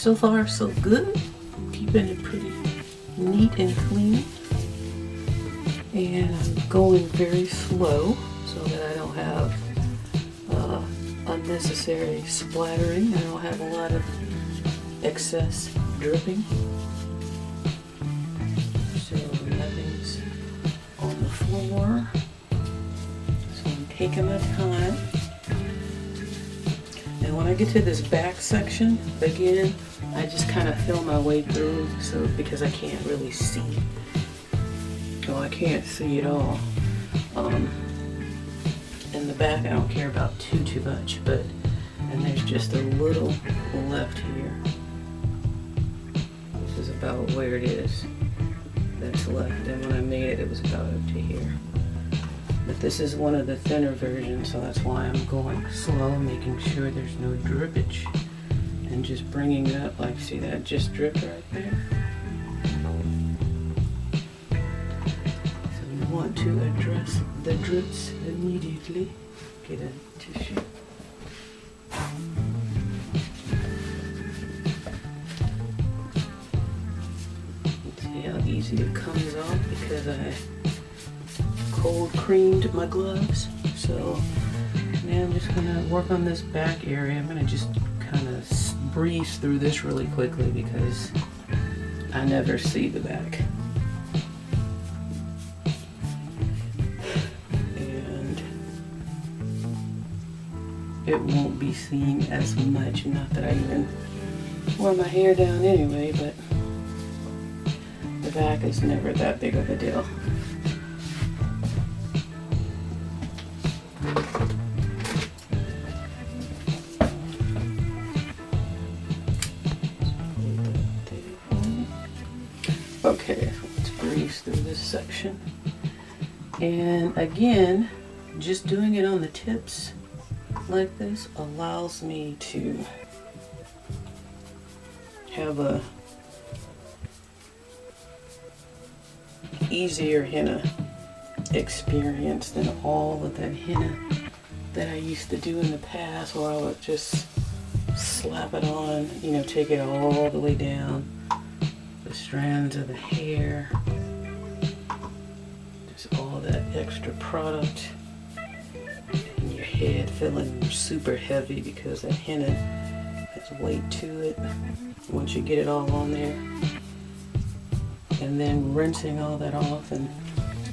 So far, so good. Keeping it pretty neat and clean. And I'm going very slow so that I don't have unnecessary splattering. I don't have a lot of excess dripping. So nothing's on the floor. So I'm taking my time. And when I get to this back section, again, I just kind of feel my way through, so because I can't really see. So I can't see at all. In the back, I don't care about too much, and there's just a little left here. This is about where it is that's left, and when I made it, it was about up to here. But this is one of the thinner versions, so that's why I'm going slow, making sure there's no drippage, and just bringing it up. Like, see that just dripped right there? So you want to address the drips immediately. Get a tissue. See how easy it comes off because I cold creamed my gloves. So now I'm just gonna work on this back area. I'm gonna just kind of breeze through this really quickly because I never see the back. And it won't be seen as much, not that I even wore my hair down anyway, but the back is never that big of a deal. Okay, let's breeze through this section. And again, just doing it on the tips like this allows me to have a easier henna experience than all of that henna that I used to do in the past, where I would just slap it on, you know, take it all the way down the strands of the hair, just all that extra product in your head, feeling super heavy because that henna has weight to it once you get it all on there. And then rinsing all that off and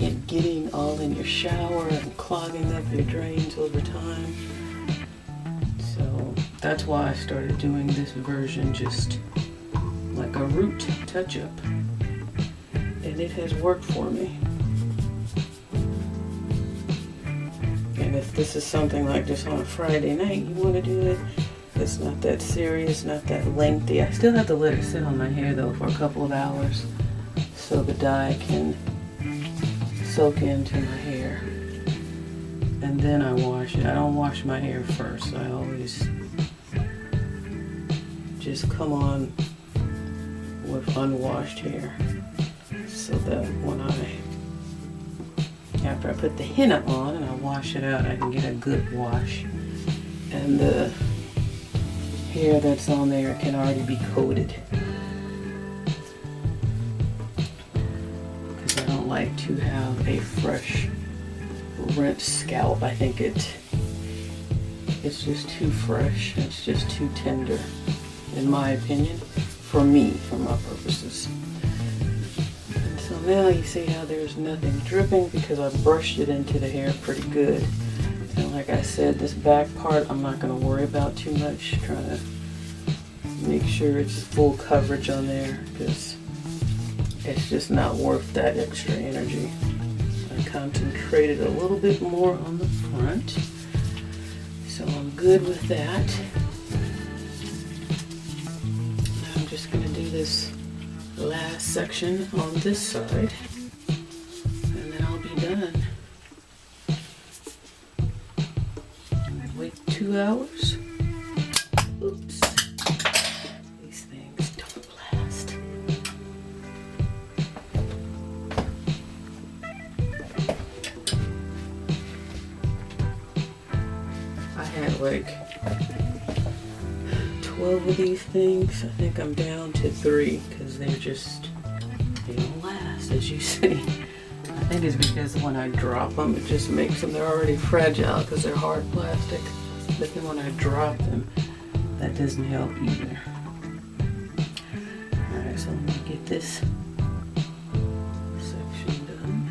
it getting all in your shower and clogging up your drains over time. So that's why I started doing this version, just like a root touch-up, and it has worked for me. And if this is something like this on a Friday night, you want to do it, it's not that serious, not that lengthy. I still have to let it sit on my hair though for a couple of hours so the dye can soak into my hair, and then I wash it. I don't wash my hair first. I always just come on with unwashed hair, so that when after I put the henna on and I wash it out, I can get a good wash, and the hair that's on there can already be coated, because I don't like to have a fresh rinsed scalp. I think it's just too fresh. It's just too tender, in my opinion. For me, for my purposes. And so now you see how there's nothing dripping because I brushed it into the hair pretty good. And like I said, this back part I'm not going to worry about too much. Trying to make sure it's full coverage on there because it's just not worth that extra energy. I concentrated a little bit more on the front, so I'm good with that. Just going to do this last section on this side, and then I'll be done. Wait 2 hours. Oops. These things don't last. I had like 12 of these things. I think I'm down to 3 because they don't last, as you see. I think it's because when I drop them, it just makes them, they're already fragile because they're hard plastic. But then when I drop them, that doesn't help either. Alright, so let me get this section done.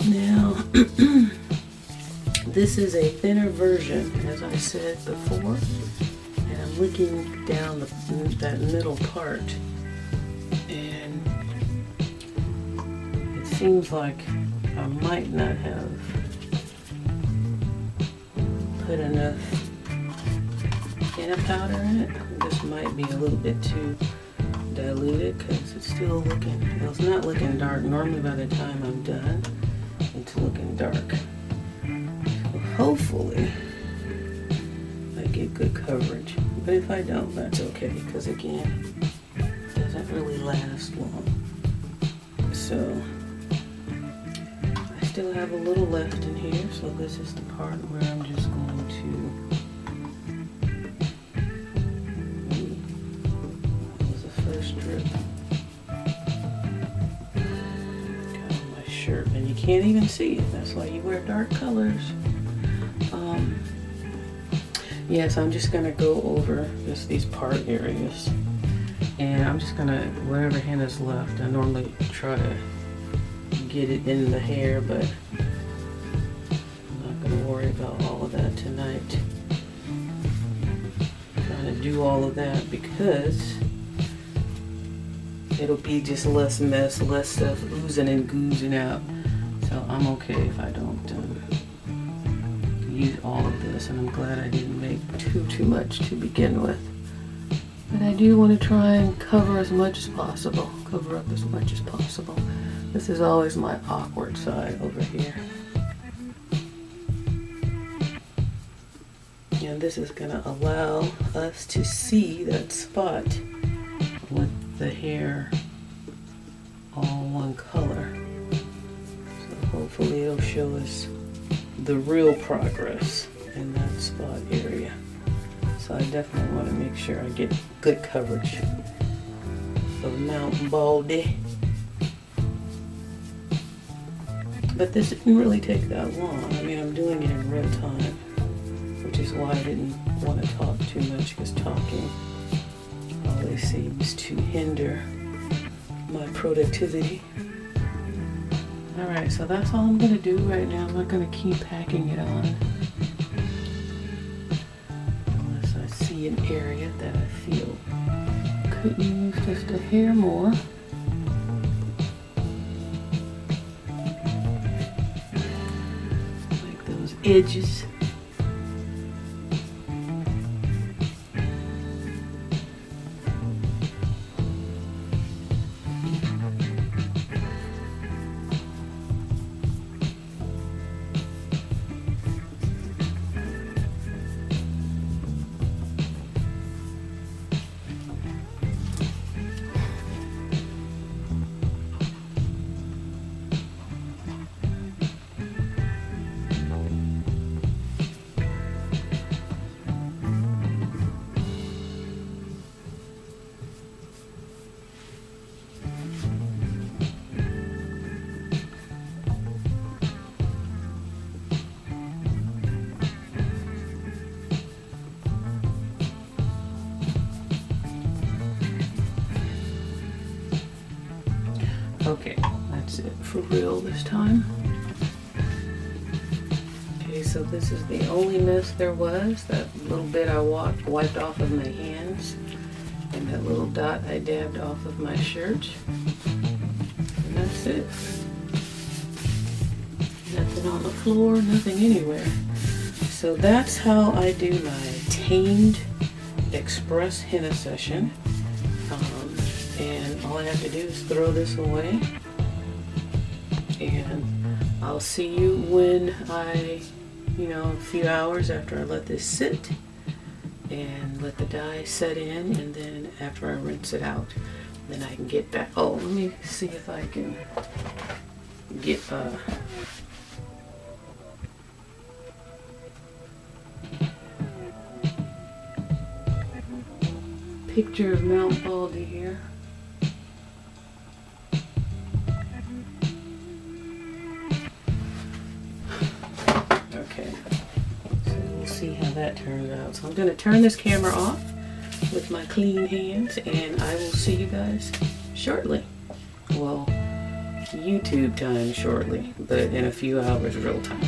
Now, this is a thinner version, as I said before, and I'm looking down that middle part, and it seems like I might not have put enough henna powder in it. This might be a little bit too diluted because it's still looking, well, it's not looking dark. Normally by the time I'm done, it's looking dark. So hopefully I get good coverage. But if I don't, that's okay, because again, it doesn't really last long. So I still have a little left in here, so this is the part where I'm just going to, that was the first drip. And you can't even see it. That's why you wear dark colors. Yes, I'm just gonna go over just these part areas, and I'm just gonna, wherever henna's left, I normally try to get it in the hair, but I'm not gonna worry about all of that tonight. I'm trying to do all of that because it'll be just less mess, less stuff oozing and goozing out. So I'm okay if I don't use all of this, and I'm glad I didn't make too much to begin with. But I do want to try and cover as much as possible, cover up as much as possible. This is always my awkward side over here. And this is going to allow us to see that spot with the hair all one color. So hopefully it'll show us the real progress in that spot area. So I definitely want to make sure I get good coverage of Mount Baldy. But this didn't really take that long. I mean, I'm doing it in real time, which is why I didn't want to talk too much, because talking always seems to hinder my productivity. Alright, so that's all I'm going to do right now. I'm not going to keep packing it on unless I see an area that I feel could use just a hair more. Like those edges. Okay, that's it for real this time. Okay, so this is the only mess there was. That little bit I wiped off of my hands, and that little dot I dabbed off of my shirt. And that's it. Nothing on the floor, nothing anywhere. So that's how I do my tamed express henna session. And all I have to do is throw this away, and I'll see you when a few hours after I let this sit and let the dye set in, and then after I rinse it out, then I can get back. Oh, let me see if I can get picture of Mount Baldy here. Okay, so we'll see how that turns out. So I'm going to turn this camera off with my clean hands, and I will see you guys shortly. Well, YouTube time shortly, but in a few hours real time.